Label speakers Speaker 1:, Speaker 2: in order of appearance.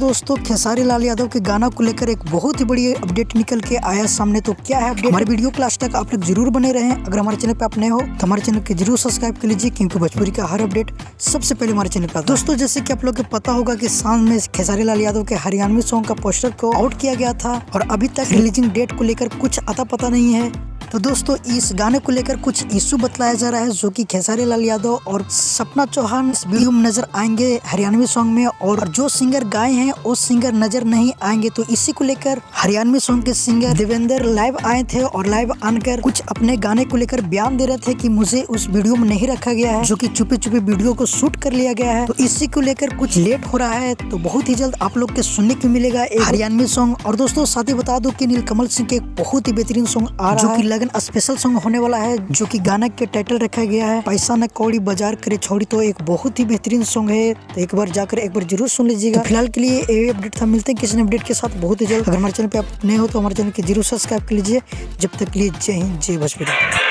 Speaker 1: दोस्तों, खेसारी लाल यादव के गाना को लेकर एक बहुत ही बड़ी अपडेट निकल के आया सामने। तो क्या है अपडेट, हमारे वीडियो क्लास तक आप लोग जरूर बने रहे। अगर हमारे चैनल पे आप नए हो तो हमारे चैनल के जरूर सब्सक्राइब कर लीजिए, क्योंकि भोजपुरी का हर अपडेट सबसे पहले हमारे चैनल पर। दोस्तों, जैसे कि आप लोग को पता होगा कि शाम में खेसारी लाल यादव के हरियाणवी सॉन्ग का पोस्टर को आउट किया गया था और अभी तक रिलीजिंग डेट को लेकर कुछ अता पता नहीं है। तो दोस्तों, इस गाने को लेकर कुछ इशू बतलाया जा रहा है, जो कि खेसारी लाल यादव और सपना चौहान इस वीडियो में नजर आएंगे हरियाणवी सॉन्ग में, और जो सिंगर गाए हैं वो सिंगर नजर नहीं आएंगे। तो इसी को लेकर हरियाणवी सॉन्ग के सिंगर देवेंद्र लाइव आए थे और लाइव आकर कुछ अपने गाने को लेकर बयान दे रहे थे कि मुझे उस वीडियो में नहीं रखा गया है, जो कि छुपे छुपे वीडियो को शूट कर लिया गया है। तो इसी को लेकर कुछ लेट हो रहा है, तो बहुत ही जल्द आप लोग के सुनने को मिलेगा एक हरियाणवी सॉन्ग। और दोस्तों, साथ ही बता दो कि नीलकमल सिंह के एक बहुत ही बेहतरीन सॉन्ग आ रहा है, स्पेशल सॉन्ग होने वाला है, जो कि गाना के टाइटल रखा गया है पैसा न कौड़ी बाजार करे छोड़ी। तो एक बहुत ही बेहतरीन सॉन्ग है, तो एक बार जाकर एक बार जरूर सुन लीजिएगा। तो फिलहाल के लिए ये अपडेट था, मिलते हैं किसी अपडेट के साथ बहुत ही जल्द। अगर हमारे चैनल पे आप नए हो तो हमारे चैनल के जरूर सब्सक्राइब कर लीजिए। जब तक के लिए जय हिंद, जय भोजपुरी।